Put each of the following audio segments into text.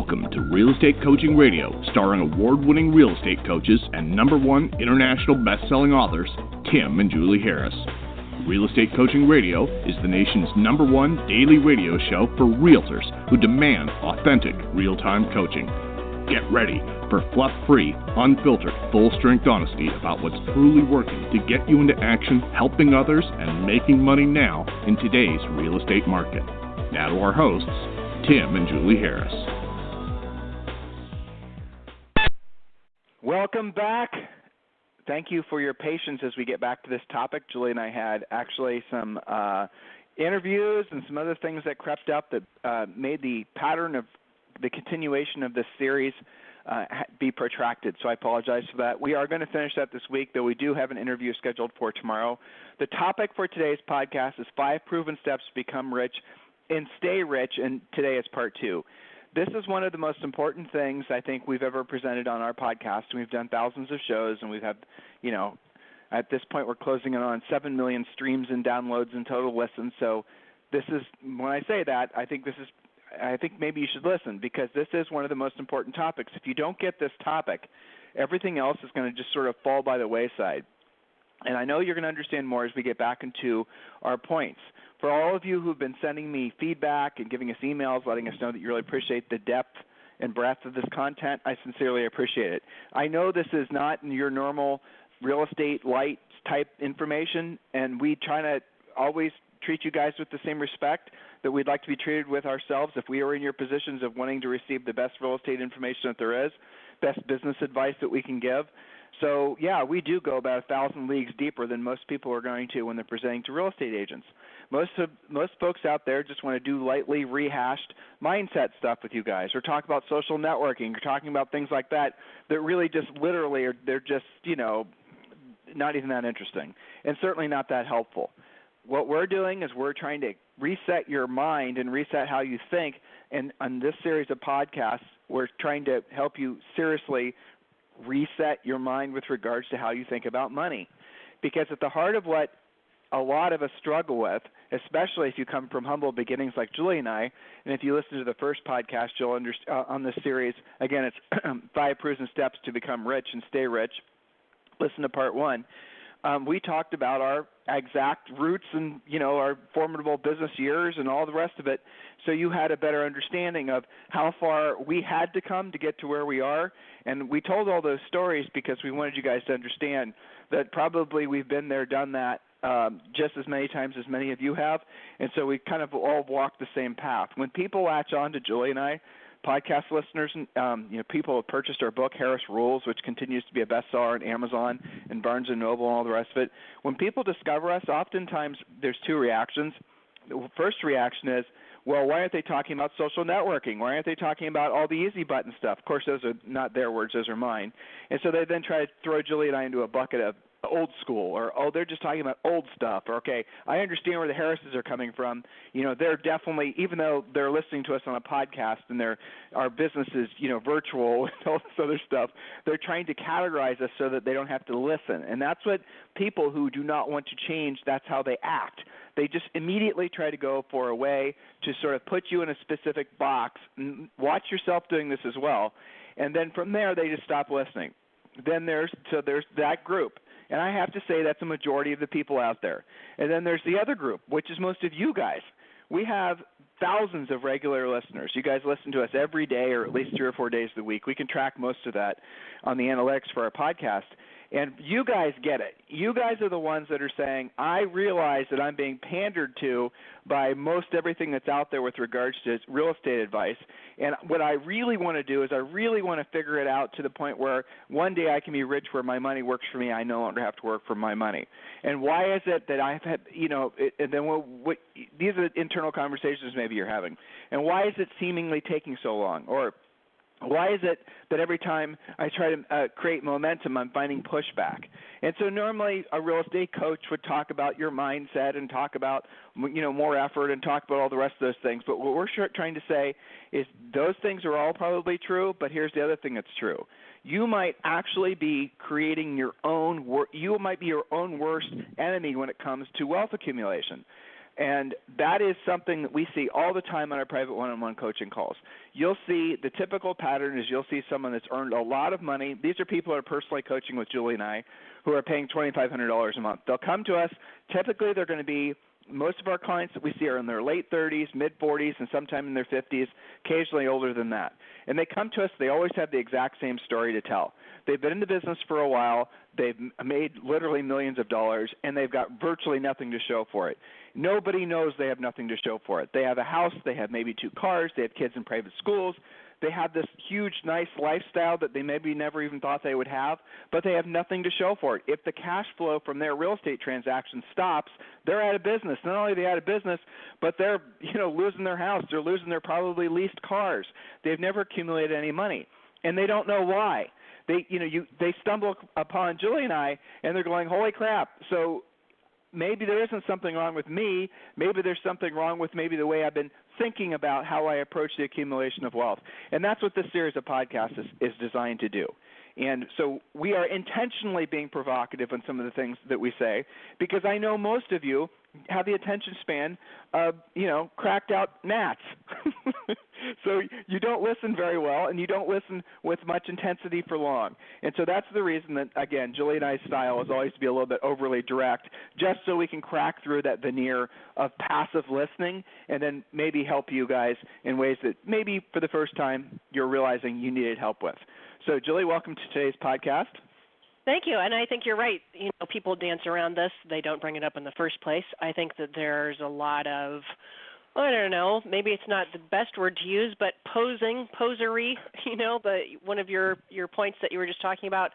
Welcome to Real Estate Coaching Radio, starring award-winning real estate coaches and #1 international best-selling authors, Tim and Julie Harris. Real Estate Coaching Radio is the nation's #1 daily radio show for realtors who demand authentic, real-time coaching. Get ready for fluff-free, unfiltered, full-strength honesty about what's truly working to get you into action, helping others, and making money now in today's real estate market. Now to our hosts, Tim and Julie Harris. Welcome back. Thank you for your patience as we get back to this topic. Julie and I had actually some interviews and some other things that crept up that made the pattern of the continuation of this series be protracted, so I apologize for that. We are going to finish that this week, though we do have an interview scheduled for tomorrow. The topic for today's podcast is 5 proven steps to become rich and stay rich, and today is part 2. This is one of the most important things I think we've ever presented on our podcast. We've done thousands of shows, and we've had, at this point we're closing in on 7 million streams and downloads and total listens. So this is, when I say that, I think maybe you should listen, because this is one of the most important topics. If you don't get this topic, everything else is going to just sort of fall by the wayside. And I know you're going to understand more as we get back into our points. For all of you who've been sending me feedback and giving us emails, letting us know that you really appreciate the depth and breadth of this content, I sincerely appreciate it. I know this is not your normal real estate light type information, and we try to always treat you guys with the same respect that we'd like to be treated with ourselves if we are in your positions of wanting to receive the best real estate information that there is, best business advice that we can give. So, yeah, we do go about 1,000 leagues deeper than most people are going to when they're presenting to real estate agents. Most folks out there just want to do lightly rehashed mindset stuff with you guys, or talk about social networking, or talking about things like that really just literally they're just, not even that interesting, and certainly not that helpful. What we're doing is we're trying to reset your mind and reset how you think, and on this series of podcasts, we're trying to help you seriously reset your mind with regards to how you think about money. Because at the heart of what a lot of us struggle with, especially if you come from humble beginnings like Julie and I, and if you listen to the first podcast, you'll understand on this series, again, it's 5 proven steps to become rich and stay rich. Listen to part 1. We talked about our exact roots and, our formidable business years and all the rest of it, so you had a better understanding of how far we had to come to get to where we are. And we told all those stories because we wanted you guys to understand that probably we've been there, done that, just as many times as many of you have, and so we kind of all walked the same path. When people latch on to Julie and I, podcast listeners, people have purchased our book, Harris Rules, which continues to be a bestseller on Amazon and Barnes & Noble and all the rest of it. When people discover us, oftentimes there's 2 reactions. The first reaction is, well, why aren't they talking about social networking? Why aren't they talking about all the easy button stuff? Of course, those are not their words, those are mine. And so they then try to throw Julie and I into a bucket of old school, or, they're just talking about old stuff, or, okay, I understand where the Harrises are coming from. They're definitely, even though they're listening to us on a podcast and our business is, virtual and all this other stuff, they're trying to categorize us so that they don't have to listen. And that's what people who do not want to change, that's how they act. They just immediately try to go for a way to sort of put you in a specific box. Watch yourself doing this as well. And then from there, they just stop listening. Then there's that group. And I have to say that's a majority of the people out there. And then there's the other group, which is most of you guys. We have thousands of regular listeners. You guys listen to us every day, or at least 3 or 4 days of the week. We can track most of that on the analytics for our podcast. And you guys get it. You guys are the ones that are saying, I realize that I'm being pandered to by most everything that's out there with regards to real estate advice. And what I really want to do is I really want to figure it out to the point where one day I can be rich where my money works for me. I no longer have to work for my money. And why is it that I've had, and then these are internal conversations maybe you're having. And why is it seemingly taking so long? Or why is it that every time I try to create momentum, I'm finding pushback? And so normally a real estate coach would talk about your mindset and talk about, more effort and talk about all the rest of those things. But what we're trying to say is those things are all probably true, but here's the other thing that's true. You might actually be creating you might be your own worst enemy when it comes to wealth accumulation. And that is something that we see all the time on our private one-on-one coaching calls. You'll see the typical pattern is you'll see someone that's earned a lot of money. These are people who are personally coaching with Julie and I who are paying $2,500 a month. They'll come to us. Typically, they're going to be most of our clients that we see are in their late 30s, mid-40s, and sometime in their 50s, occasionally older than that. And they come to us. They always have the exact same story to tell. They've been in the business for a while. They've made literally millions of dollars, and they've got virtually nothing to show for it. Nobody knows they have nothing to show for it. They have a house. They have maybe 2 cars. They have kids in private schools. They have this huge, nice lifestyle that they maybe never even thought they would have, but they have nothing to show for it. If the cash flow from their real estate transaction stops, they're out of business. Not only are they out of business, but they're losing their house. They're losing their probably leased cars. They've never accumulated any money, and they don't know why. They stumble upon Julie and I, and they're going, holy crap. So maybe there isn't something wrong with me. Maybe there's something wrong with maybe the way I've been thinking about how I approach the accumulation of wealth. And that's what this series of podcasts is designed to do. And so we are intentionally being provocative on some of the things that we say because I know most of you have the attention span of, cracked out gnats. So you don't listen very well and you don't listen with much intensity for long. And so that's the reason that, again, Julie and I's style is always to be a little bit overly direct just so we can crack through that veneer of passive listening and then maybe help you guys in ways that maybe for the first time you're realizing you needed help with. So, Julie, welcome to today's podcast. Thank you, and I think you're right. People dance around this. They don't bring it up in the first place. I think that there's a lot of, I don't know, maybe it's not the best word to use, but posery, one of your points that you were just talking about.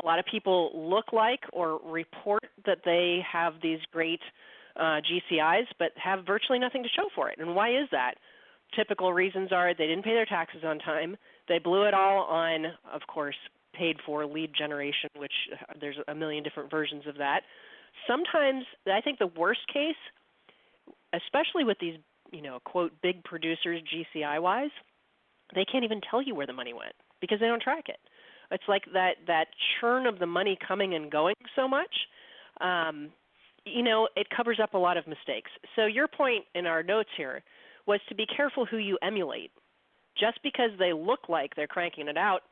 A lot of people look like or report that they have these great GCIs, but have virtually nothing to show for it. And why is that? Typical reasons are they didn't pay their taxes on time. They blew it all on, of course, paid for lead generation, which there's a million different versions of that. Sometimes I think the worst case, especially with these, quote, big producers GCI-wise, they can't even tell you where the money went because they don't track it. It's like that churn of the money coming and going so much, it covers up a lot of mistakes. So your point in our notes here was to be careful who you emulate. Just because they look like they're cranking it out,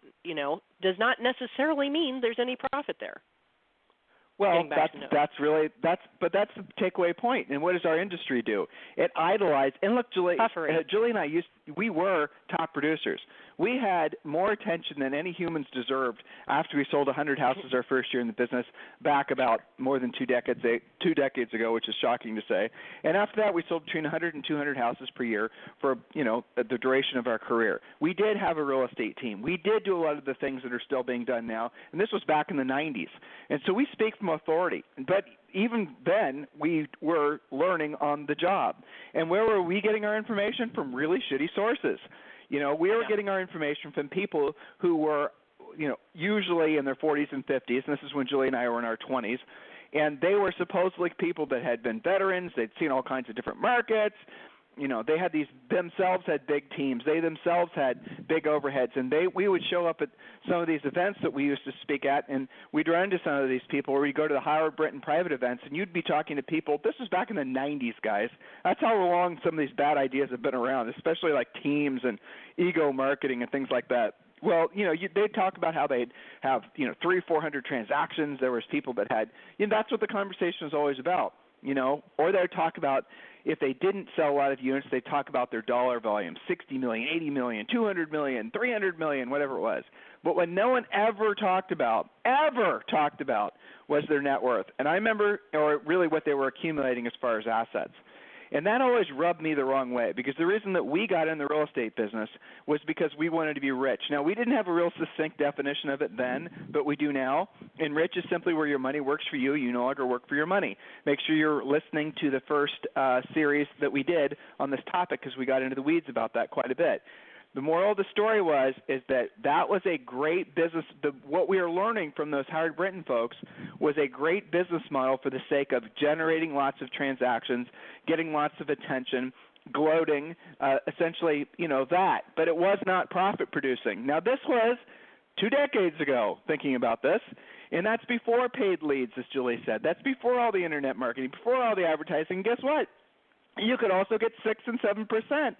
does not necessarily mean there's any profit there. Well, that's the takeaway point. And what does our industry do? It idolizes. And look, Julie and I we were top producers. We had more attention than any humans deserved after we sold 100 houses our first year in the business back about more than 2 decades ago, which is shocking to say. And after that, we sold between 100 and 200 houses per year for, the duration of our career. We did have a real estate team. We did do a lot of the things that are still being done now, and this was back in the 90s. And so we speak from authority. But even then, we were learning on the job. And where were we getting our information? From really shitty sources. We were getting our information from people who were, usually in their 40s and 50s, and this is when Julie and I were in our 20s, and they were supposedly people that had been veterans. They'd seen all kinds of different markets. They had themselves had big teams. They themselves had big overheads, and we would show up at some of these events that we used to speak at, and we'd run into some of these people, or we'd go to the Howard Britton private events, and you'd be talking to people. This was back in the 90s, guys. That's how long some of these bad ideas have been around, especially like teams and ego marketing and things like that. Well, they'd talk about how they'd have, 300-400 transactions. There was people that had, that's what the conversation was always about, or they'd talk about if they didn't sell a lot of units, they'd talk about their dollar volume, 60 million, 80 million, 200 million, 300 million, whatever it was. But what no one ever talked about, was their net worth. And I remember, or really what they were accumulating as far as assets. And that always rubbed me the wrong way because the reason that we got in the real estate business was because we wanted to be rich. Now, we didn't have a real succinct definition of it then, but we do now. And rich is simply where your money works for you. You no longer work for your money. Make sure you're listening to the first series that we did on this topic because we got into the weeds about that quite a bit. The moral of the story is that was a great business. What we are learning from those Howard Britton folks was a great business model for the sake of generating lots of transactions, getting lots of attention, gloating, essentially, that. But it was not profit producing. Now, this was 2 decades ago thinking about this, and that's before paid leads, as Julie said. That's before all the internet marketing, before all the advertising. And guess what? You could also get 6 and 7%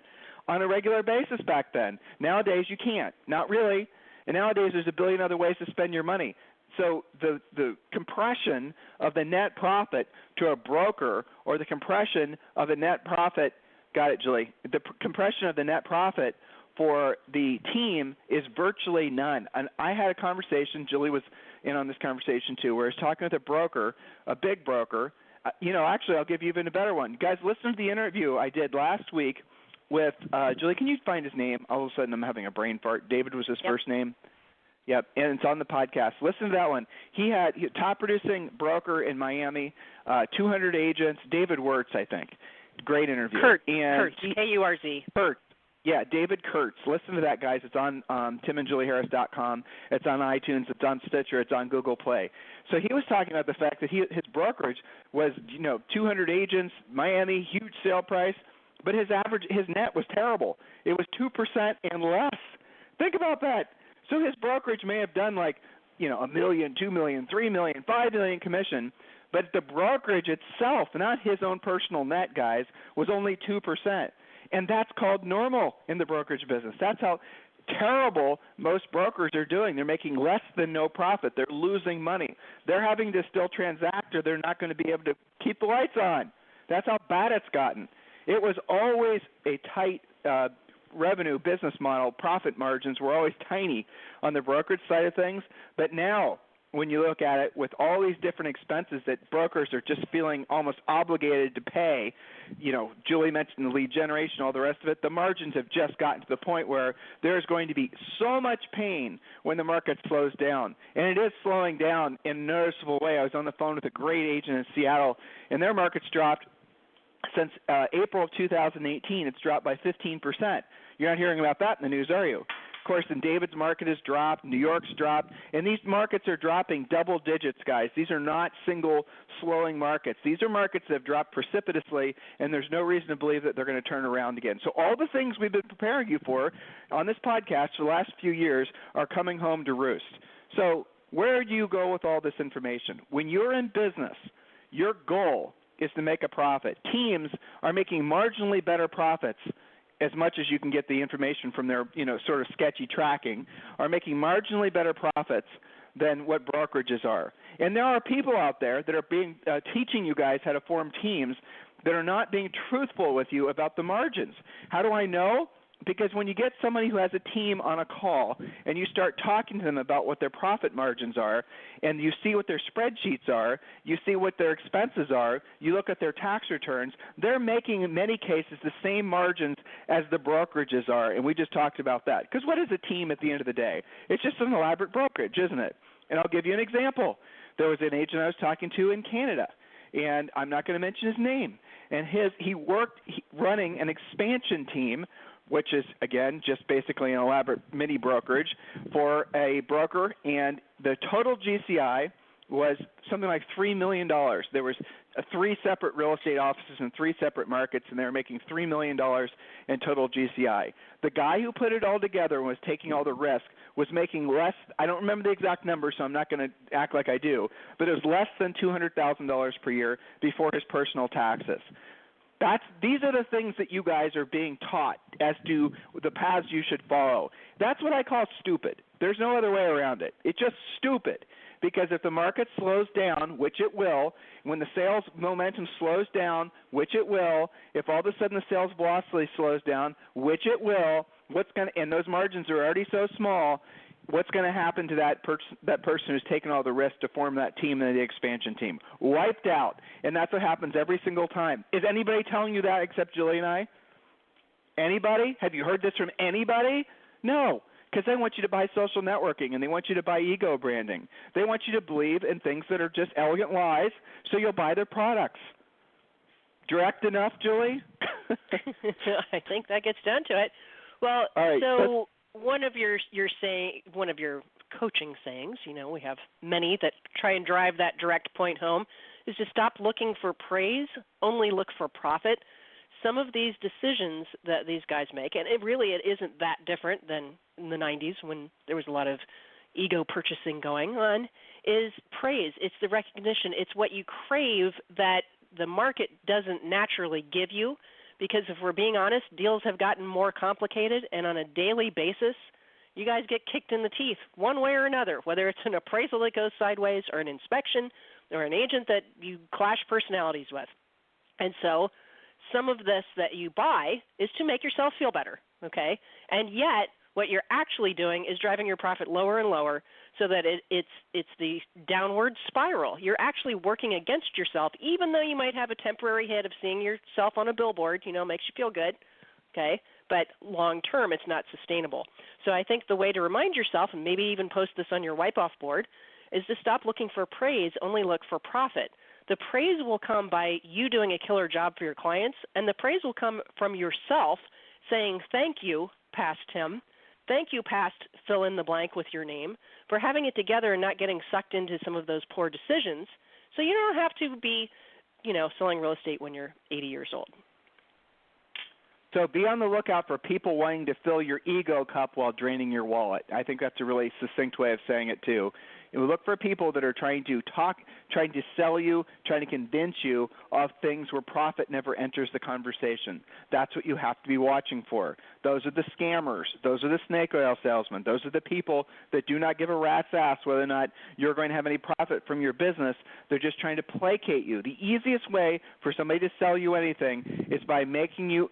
on a regular basis back then. Nowadays you can't, not really. And nowadays there's a billion other ways to spend your money. So the compression of the net profit to a broker, or the compression of the net profit, got it, Julie, the compression of the net profit for the team is virtually none. And I had a conversation, Julie was in on this conversation too, where I was talking with a broker, a big broker. Actually, I'll give you even a better one. Guys, listen to the interview I did last week with, Julie, can you find his name? All of a sudden I'm having a brain fart. David was his first name. Yep, and it's on the podcast. Listen to that one. He had top producing broker in Miami, 200 agents, David Wirtz, I think. Great interview. Kurtz, K-U-R-Z. Kurtz. Yeah, David Kurtz. Listen to that, guys. It's on timandjulieharris.com. It's on iTunes. It's on Stitcher. It's on Google Play. So he was talking about the fact that his brokerage was, 200 agents, Miami, huge sale price, but his net was terrible. It was 2% and less. Think about that. So his brokerage may have done $1 million, $2 million, $3 million, $5 million commission, but the brokerage itself, not his own personal net, guys, was only 2%. And that's called normal in the brokerage business. That's how terrible most brokers are doing. They're making less than no profit. They're losing money. They're having to still transact, or they're not going to be able to keep the lights on. That's how bad it's gotten. It was always a tight revenue business model. Profit margins were always tiny on the brokerage side of things. But now, when you look at it with all these different expenses that brokers are just feeling almost obligated to pay, Julie mentioned the lead generation, all the rest of it, the margins have just gotten to the point where there's going to be so much pain when the market slows down. And it is slowing down in a noticeable way. I was on the phone with a great agent in Seattle, and their market's dropped since April of 2018. It's dropped by 15%. You're not hearing about that in the news, are you? Of course, in David's market has dropped, New York's dropped, and these markets are dropping double digits, guys. These are not single slowing markets. These are markets that have dropped precipitously, and there's no reason to believe that they're going to turn around again. So all the things we've been preparing you for on this podcast for the last few years are coming home to roost. So where do you go with all this information? When you're in business, your goal is to make a profit. Teams are making marginally better profits, as much as you can get the information from their, sort of sketchy tracking, are making marginally better profits than what brokerages are. And there are people out there that are being teaching you guys how to form teams that are not being truthful with you about the margins. How do I know? Because when you get somebody who has a team on a call and you start talking to them about what their profit margins are, and you see what their spreadsheets are, you see what their expenses are, you look at their tax returns, they're making in many cases the same margins as the brokerages are, and we just talked about that. Because what is a team at the end of the day? It's just an elaborate brokerage, isn't it? And I'll give you an example. There was an agent I was talking to in Canada, and I'm not going to mention his name, and he worked running an expansion team, which is, again, just basically an elaborate mini brokerage for a broker, and the total GCI was something like $3 million. There was 3 separate real estate offices in 3 separate markets, and they were making $3 million in total GCI. The guy who put it all together and was taking all the risk was making less – I don't remember the exact number, so I'm not going to act like I do, but it was less than $200,000 per year before his personal taxes. These are the things that you guys are being taught as to the paths you should follow. That's what I call stupid. There's no other way around it. It's just stupid, because if the market slows down, which it will, when the sales momentum slows down, which it will, if all of a sudden the sales velocity slows down, which it will, and those margins are already so small, what's going to happen to that person who's taken all the risk to form that team and the expansion team? Wiped out. And that's what happens every single time. Is anybody telling you that except Julie and I? Anybody? Have you heard this from anybody? No, because they want you to buy social networking, and they want you to buy ego branding. They want you to believe in things that are just elegant lies, so you'll buy their products. Direct enough, Julie? I think that gets down to it. Well, all right, so one of your coaching sayings, we have many that try and drive that direct point home, is to stop looking for praise, only look for profit. Some of these decisions that these guys make, and it isn't that different than in the 90s when there was a lot of ego purchasing going on, is praise. It's the recognition. It's what you crave that the market doesn't naturally give you, because if we're being honest, deals have gotten more complicated, and on a daily basis, you guys get kicked in the teeth one way or another, whether it's an appraisal that goes sideways or an inspection or an agent that you clash personalities with. And so some of this that you buy is to make yourself feel better, okay? And yet what you're actually doing is driving your profit lower and lower so that it's the downward spiral. You're actually working against yourself, even though you might have a temporary hit of seeing yourself on a billboard, makes you feel good, okay? But long term, it's not sustainable. So I think the way to remind yourself, and maybe even post this on your wipe-off board, is to stop looking for praise, only look for profit. The praise will come by you doing a killer job for your clients, and the praise will come from yourself saying, thank you, past Tim. Thank you, past fill in the blank with your name, for having it together and not getting sucked into some of those poor decisions. So you don't have to be, selling real estate when you're 80 years old. So be on the lookout for people wanting to fill your ego cup while draining your wallet. I think that's a really succinct way of saying it too. You look for people that are trying to sell you, trying to convince you of things where profit never enters the conversation. That's what you have to be watching for. Those are the scammers. Those are the snake oil salesmen. Those are the people that do not give a rat's ass whether or not you're going to have any profit from your business. They're just trying to placate you. The easiest way for somebody to sell you anything is by making you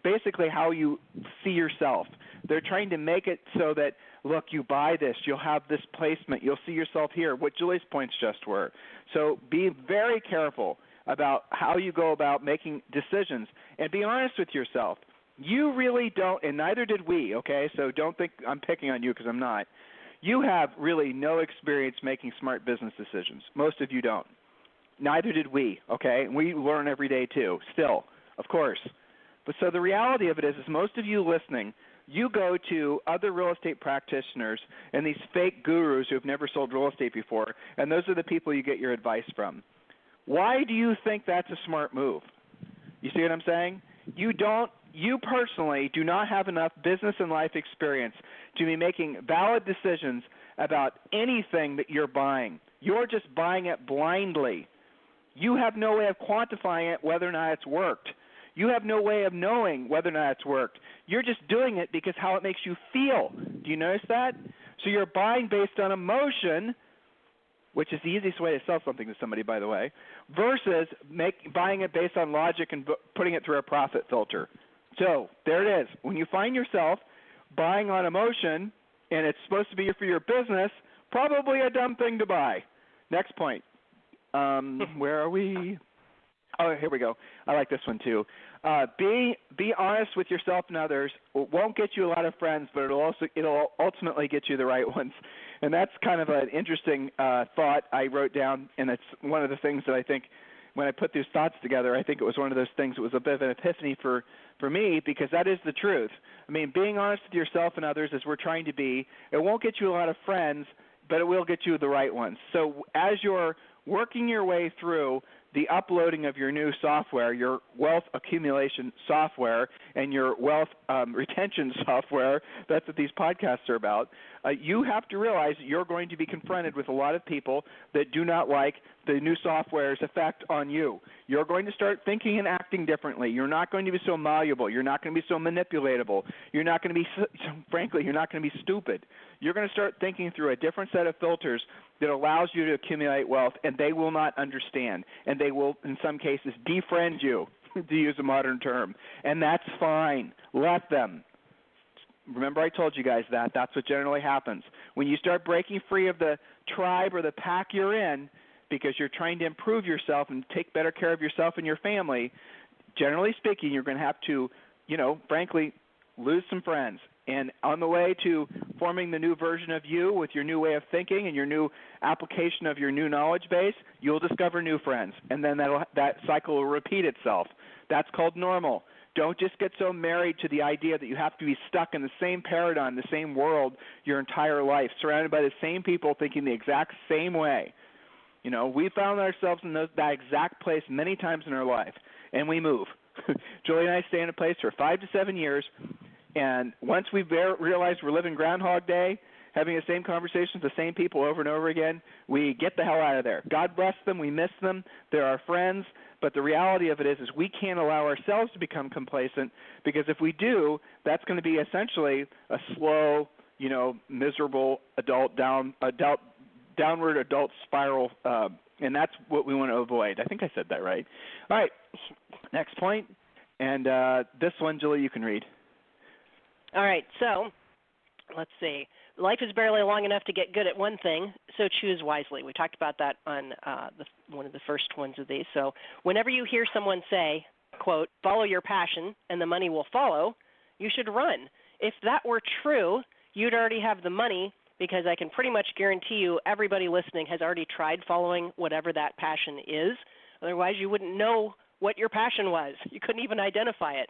basically how you see yourself. They're trying to make it so that, look, you buy this, you'll have this placement, you'll see yourself here, what Julie's points just were. So be very careful about how you go about making decisions, and be honest with yourself. You really don't, and neither did we, okay? So don't think I'm picking on you because I'm not. You have really no experience making smart business decisions. Most of you don't. Neither did we, okay? And we learn every day too, still, of course. But so the reality of it is most of you listening, you go to other real estate practitioners and these fake gurus who have never sold real estate before, and those are the people you get your advice from. Why do you think that's a smart move? You see what I'm saying? You personally do not have enough business and life experience to be making valid decisions about anything that you're buying. You're just buying it blindly. You have no way of quantifying it, whether or not it's worked. You have no way of knowing whether or not it's worked. You're just doing it because how it makes you feel. Do you notice that? So you're buying based on emotion, which is the easiest way to sell something to somebody, by the way, versus buying it based on logic and putting it through a profit filter. So there it is. When you find yourself buying on emotion and it's supposed to be for your business, probably a dumb thing to buy. Next point. Where are we? Oh, here we go. I like this one too. Be honest with yourself and others. It won't get you a lot of friends, but it'll ultimately get you the right ones. And that's kind of an interesting thought I wrote down, and it's one of the things that I think when I put these thoughts together, I think it was one of those things that was a bit of an epiphany for me, because that is the truth. I mean, being honest with yourself and others as we're trying to be, it won't get you a lot of friends, but it will get you the right ones. So as you're working your way through the uploading of your new software, your wealth accumulation software, and your wealth retention software, that's what these podcasts are about, you have to realize you're going to be confronted with a lot of people that do not like the new software's effect on you. You're going to start thinking and acting differently. You're not going to be so malleable. You're not going to be so manipulatable. You're not going to be, frankly, you're not going to be stupid. You're going to start thinking through a different set of filters that allows you to accumulate wealth, and they will not understand, and they will, in some cases, defriend you, to use a modern term, and that's fine. Let them. Remember I told you guys that. That's what generally happens. When you start breaking free of the tribe or the pack you're in because you're trying to improve yourself and take better care of yourself and your family, generally speaking, you're going to have to, frankly, lose some friends. And on the way to forming the new version of you with your new way of thinking and your new application of your new knowledge base, you'll discover new friends. And then that cycle will repeat itself. That's called normal. Don't just get so married to the idea that you have to be stuck in the same paradigm, the same world your entire life, surrounded by the same people thinking the exact same way. We found ourselves in that exact place many times in our life, and we move. Julie and I stay in a place for 5 to 7 years, and once we realize we're living Groundhog Day, having the same conversations with the same people over and over again, we get the hell out of there. God bless them. We miss them. They're our friends. But the reality of it is we can't allow ourselves to become complacent, because if we do, that's going to be essentially a slow, miserable downward adult spiral, and that's what we want to avoid. I think I said that right. All right, next point, and this one, Julie, you can read. All right, so let's see. Life is barely long enough to get good at one thing, so choose wisely. We talked about that on one of the first ones of these. So whenever you hear someone say, quote, follow your passion and the money will follow, you should run. If that were true, you'd already have the money, because I can pretty much guarantee you everybody listening has already tried following whatever that passion is. Otherwise, you wouldn't know what your passion was. You couldn't even identify it.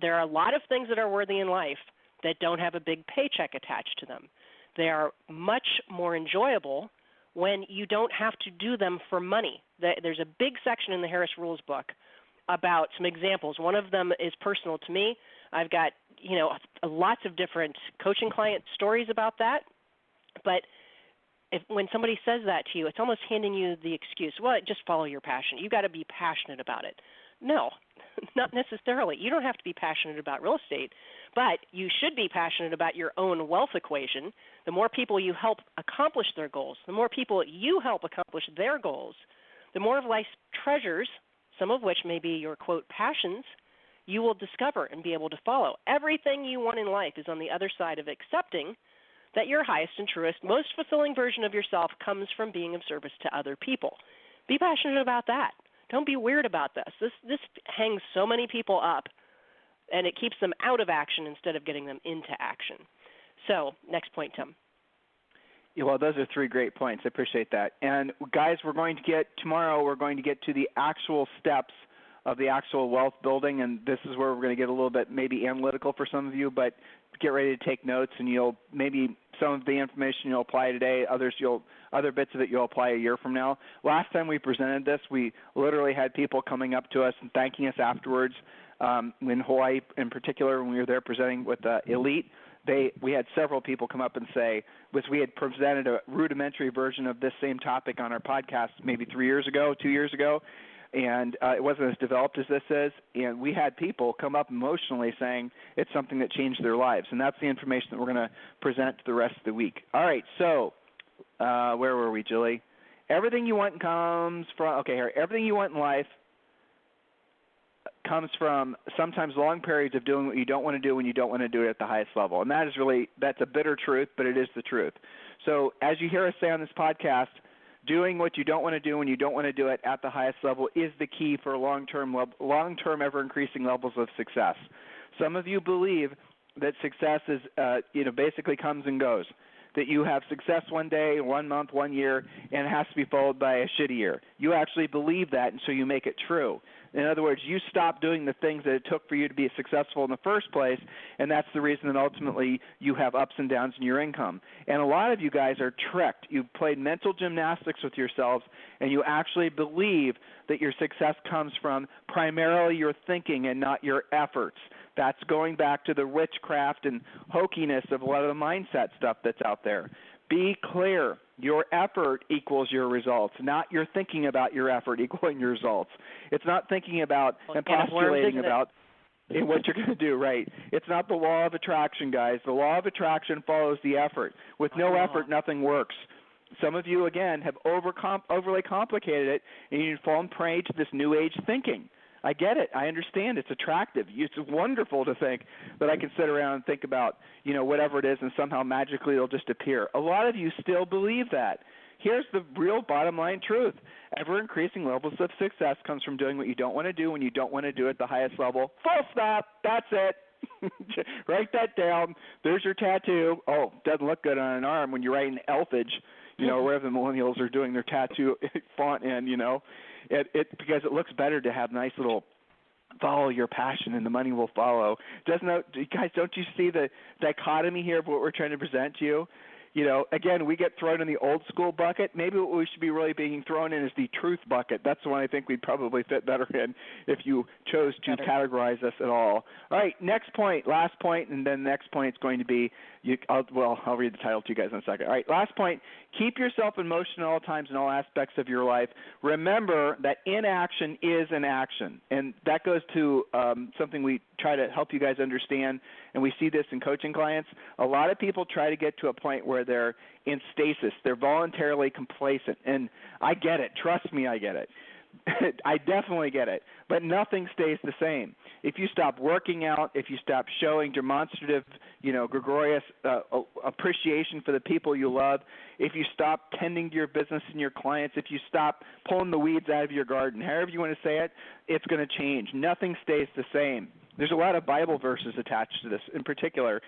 There are a lot of things that are worthy in life that don't have a big paycheck attached to them. They are much more enjoyable when you don't have to do them for money. There's a big section in the Harris Rules book about some examples. One of them is personal to me. I've got, lots of different coaching client stories about that. But when somebody says that to you, it's almost handing you the excuse, well, just follow your passion. You got to be passionate about it. No, not necessarily. You don't have to be passionate about real estate, but you should be passionate about your own wealth equation. The more people you help accomplish their goals, the more people you help accomplish their goals, the more of life's treasures, some of which may be your, quote, passions, you will discover and be able to follow. Everything you want in life is on the other side of accepting that your highest and truest, most fulfilling version of yourself comes from being of service to other people. Be passionate about that. Don't be weird about this. This hangs so many people up, and it keeps them out of action instead of getting them into action. So, next point, Tim. Yeah, well, those are three great points. I appreciate that. And, guys, tomorrow we're going to get to the actual steps of the actual wealth building, and this is where we're going to get a little bit maybe analytical for some of you, but get ready to take notes, and you'll maybe some of the information you'll apply today, other bits of it you'll apply a year from now. Last time we presented this, we literally had people coming up to us and thanking us afterwards. In Hawaii, in particular, when we were there presenting with Elite, we had several people come up and say, we had presented a rudimentary version of this same topic on our podcast maybe 2 years ago, and it wasn't as developed as this is, and we had people come up emotionally saying it's something that changed their lives, and that's the information that we're going to present to the rest of the week. All right, so where were we, Julie? Everything you want everything you want in life comes from sometimes long periods of doing what you don't want to do when you don't want to do it at the highest level, and that's a bitter truth, but it is the truth. So as you hear us say on this podcast, doing what you don't want to do when you don't want to do it at the highest level is the key for long-term, ever-increasing levels of success. Some of you believe that success is, basically comes and goes, that you have success one day, 1 month, 1 year, and it has to be followed by a shitty year. You actually believe that, and so you make it true. In other words, you stop doing the things that it took for you to be successful in the first place, and that's the reason that ultimately you have ups and downs in your income. And a lot of you guys are tricked. You've played mental gymnastics with yourselves, and you actually believe that your success comes from primarily your thinking and not your efforts. That's going back to the witchcraft and hokiness of a lot of the mindset stuff that's out there. Be clear. Your effort equals your results, not your thinking about your effort equaling your results. It's not thinking about and postulating about what you're going to do, right? It's not the law of attraction, guys. The law of attraction follows the effort. With no effort, nothing works. Some of you, again, have overly complicated it, and you've fallen prey to this new age thinking. I get it. I understand. It's attractive. It's wonderful to think that I can sit around and think about, whatever it is, and somehow magically it'll just appear. A lot of you still believe that. Here's the real bottom line truth. Ever-increasing levels of success comes from doing what you don't want to do when you don't want to do it at the highest level. Full stop. That's it. Write that down. There's your tattoo. Oh, doesn't look good on an arm when you're writing elfage, wherever the millennials are doing their tattoo font in, because it looks better to have nice little follow your passion and the money will follow. Guys, don't you see the dichotomy here of what we're trying to present to you? Again, we get thrown in the old school bucket. Maybe what we should be really being thrown in is the truth bucket. That's the one I think we'd probably fit better in if you chose to categorize us at all. All right, next point, last point, and then the next point is going to be, I'll read the title to you guys in a second. All right, last point, keep yourself in motion at all times in all aspects of your life. Remember that inaction is an action, and that goes to something we try to help you guys understand, and we see this in coaching clients. A lot of people try to get to a point where they're in stasis. They're voluntarily complacent, and I get it. Trust me, I get it. I definitely get it. But nothing stays the same. If you stop working out, if you stop showing demonstrative, gregarious appreciation for the people you love, if you stop tending to your business and your clients, if you stop pulling the weeds out of your garden, however you want to say it, it's going to change. Nothing stays the same. There's a lot of Bible verses attached to this in particular,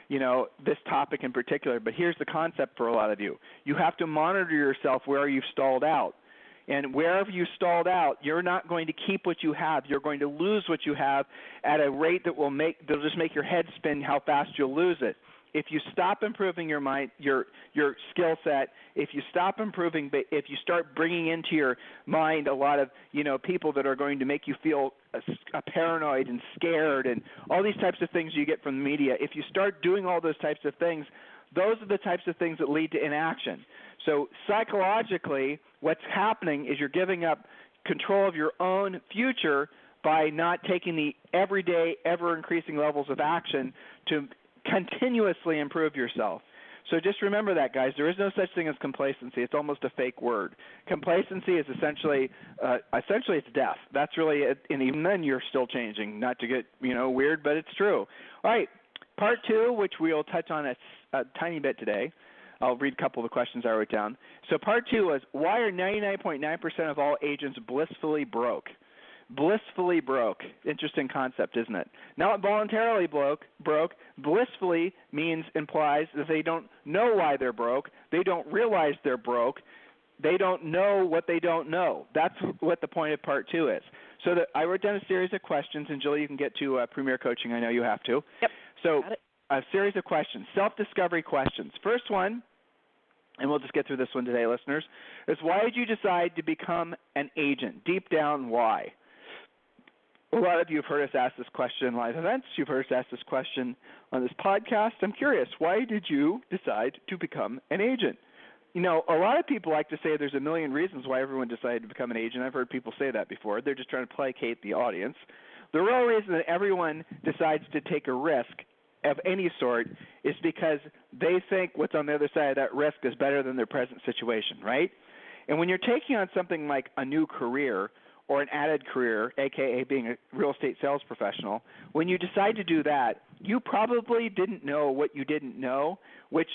this topic in particular. But here's the concept for a lot of you. You have to monitor yourself where you've stalled out. And wherever you stalled out, you're not going to keep what you have. You're going to lose what you have at a rate that'll just make your head spin how fast you'll lose it. If you stop improving your mind, your skill set, if you stop improving, if you start bringing into your mind a lot of people that are going to make you feel paranoid and scared and all these types of things you get from the media, if you start doing all those types of things, those are the types of things that lead to inaction. So psychologically, what's happening is you're giving up control of your own future by not taking the everyday, ever-increasing levels of action to continuously improve yourself. So just remember that, guys. There is no such thing as complacency. It's almost a fake word. Complacency is essentially it's death. That's really it. And even then you're still changing. Not to get weird, but it's true. All right, part 2, which we'll touch on a tiny bit today. I'll read a couple of the questions I wrote down. So part 2 was, why are 99.9% of all agents blissfully broke? Blissfully broke. Interesting concept, isn't it? Not voluntarily broke. Blissfully implies that they don't know why they're broke. They don't realize they're broke. They don't know what they don't know. That's what the point of part 2 is. So I wrote down a series of questions, and Julie, you can get to Premier Coaching. I know you have to. Yep. So a series of questions, self-discovery questions. First one, and we'll just get through this one today, listeners, is why did you decide to become an agent? Deep down, why? A lot of you have heard us ask this question in live events. You've heard us ask this question on this podcast. I'm curious, why did you decide to become an agent? A lot of people like to say there's a million reasons why everyone decided to become an agent. I've heard people say that before. They're just trying to placate the audience. The real reason that everyone decides to take a risk of any sort is because they think what's on the other side of that risk is better than their present situation, right? And when you're taking on something like a new career or an added career, a.k.a. being a real estate sales professional, when you decide to do that, you probably didn't know what you didn't know, which,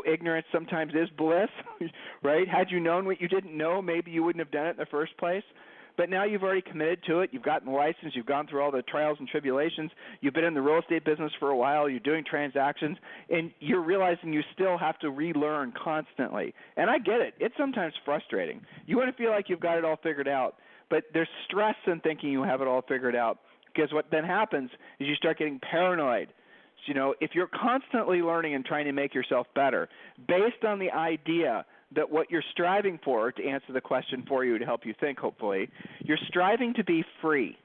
ignorance sometimes is bliss, right? Had you known what you didn't know, maybe you wouldn't have done it in the first place. But now you've already committed to it. You've gotten the license. You've gone through all the trials and tribulations. You've been in the real estate business for a while. You're doing transactions, and you're realizing you still have to relearn constantly. And I get it. It's sometimes frustrating. You want to feel like you've got it all figured out, but there's stress in thinking you have it all figured out, because what then happens is you start getting paranoid. So, if you're constantly learning and trying to make yourself better based on the idea that what you're striving for, to answer the question for you to help you think, hopefully, you're striving to be free.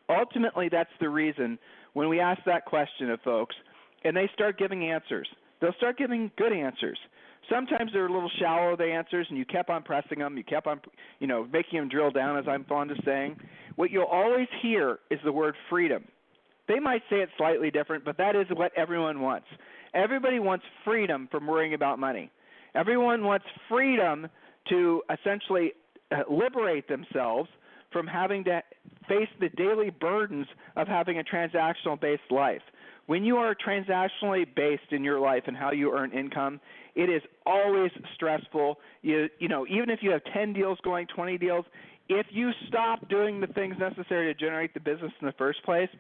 Ultimately, that's the reason when we ask that question of folks and they start giving answers, they'll start giving good answers. Sometimes they're a little shallow, the answers, and you kept on pressing them. You kept on, making them drill down, as I'm fond of saying. What you'll always hear is the word freedom. They might say it slightly different, but that is what everyone wants. Everybody wants freedom from worrying about money. Everyone wants freedom to essentially liberate themselves from having to face the daily burdens of having a transactional-based life. When you are transactionally based in your life and how you earn income, it is always stressful. Even if you have 10 deals going, 20 deals, if you stop doing the things necessary to generate the business in the first place,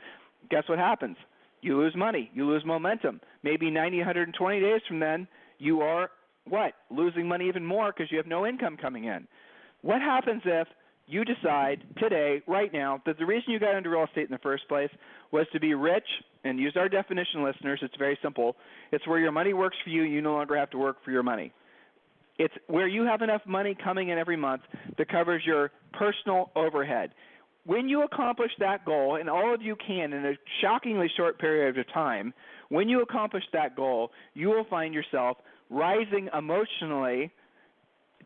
guess what happens? You lose money. You lose momentum. Maybe 90, 120 days from then, you are, losing money even more because you have no income coming in. What happens if you decide today, right now, that the reason you got into real estate in the first place was to be rich, and use our definition, listeners, it's very simple. It's where your money works for you, you no longer have to work for your money. It's where you have enough money coming in every month that covers your personal overhead. When you accomplish that goal, and all of you can in a shockingly short period of time, when you accomplish that goal, you will find yourself rising emotionally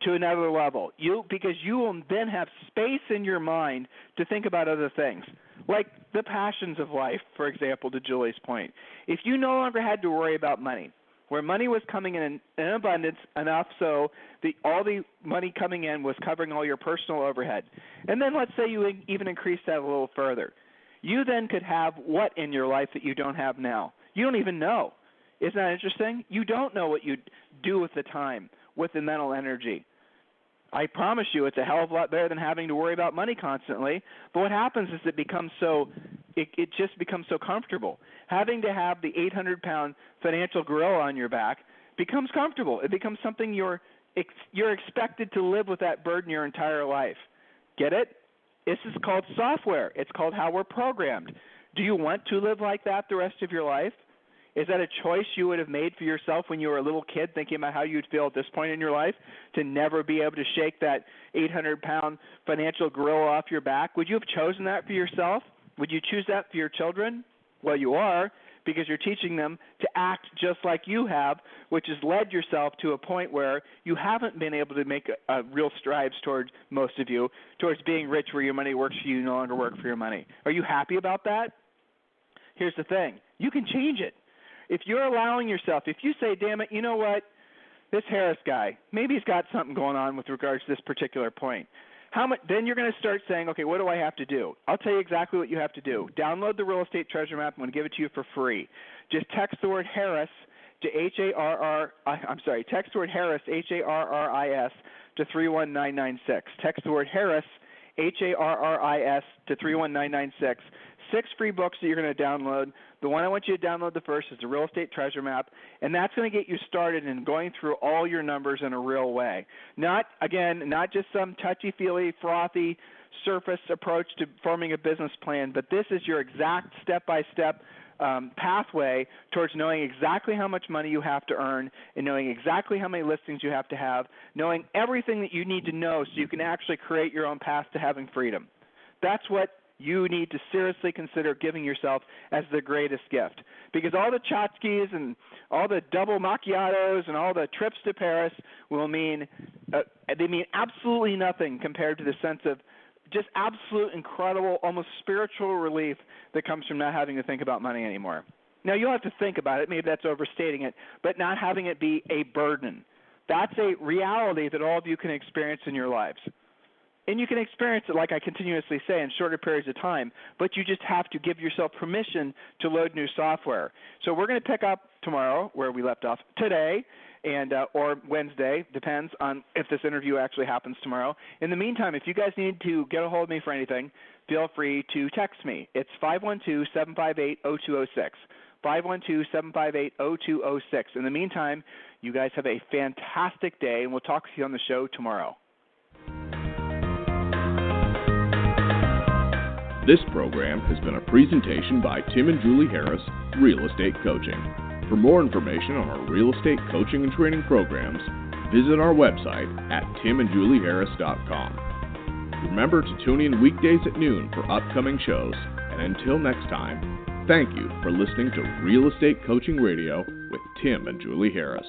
to another level. Because you will then have space in your mind to think about other things, like the passions of life, for example, to Julie's point. If you no longer had to worry about money, where money was coming in abundance enough so all the money coming in was covering all your personal overhead. And then let's say you even increase that a little further. You then could have what in your life that you don't have now? You don't even know. Isn't that interesting? You don't know what you'd do with the time, with the mental energy. I promise you it's a hell of a lot better than having to worry about money constantly. But what happens is it just becomes so comfortable. Having to have the 800-pound financial gorilla on your back becomes comfortable. It becomes something you're expected to live with that burden your entire life. Get it? This is called software. It's called how we're programmed. Do you want to live like that the rest of your life? Is that a choice you would have made for yourself when you were a little kid, thinking about how you'd feel at this point in your life, to never be able to shake that 800-pound financial gorilla off your back? Would you have chosen that for yourself? Would you choose that for your children? Well, you are, because you're teaching them to act just like you have, which has led yourself to a point where you haven't been able to make a real strides towards, most of you, towards being rich where your money works for you, no longer work for your money. Are you happy about that? Here's the thing. You can change it. If you're allowing yourself, if you say, damn it, you know what, this Harris guy, maybe he's got something going on with regards to this particular point. Then you're going to start saying, okay, what do I have to do? I'll tell you exactly what you have to do. Download the Real Estate Treasure Map. I'm going to give it to you for free. Just text the word Harris to text the word Harris, Harris, to 31996. Text the word Harris, Harris, to 31996. 6 free books that you're going to download. The one I want you to download the first is the Real Estate Treasure Map, and that's going to get you started in going through all your numbers in a real way. Not just some touchy-feely, frothy, surface approach to forming a business plan, but this is your exact step-by-step pathway towards knowing exactly how much money you have to earn and knowing exactly how many listings you have to have, knowing everything that you need to know so you can actually create your own path to having freedom. That's what you need to seriously consider giving yourself as the greatest gift. Because all the tchotchkes and all the double macchiatos and all the trips to Paris will mean absolutely nothing compared to the sense of just absolute, incredible, almost spiritual relief that comes from not having to think about money anymore. Now, you'll have to think about it. Maybe that's overstating it, but not having it be a burden. That's a reality that all of you can experience in your lives. And you can experience it, like I continuously say, in shorter periods of time, but you just have to give yourself permission to load new software. So we're going to pick up tomorrow where we left off today, and or Wednesday, depends on if this interview actually happens tomorrow. In the meantime, if you guys need to get a hold of me for anything, feel free to text me. It's 512-758-0206. 512-758-0206. In the meantime, you guys have a fantastic day, and we'll talk to you on the show tomorrow. This program has been a presentation by Tim and Julie Harris, Real Estate Coaching. For more information on our real estate coaching and training programs, visit our website at timandjulieharris.com. Remember to tune in weekdays at noon for upcoming shows, and until next time, thank you for listening to Real Estate Coaching Radio with Tim and Julie Harris.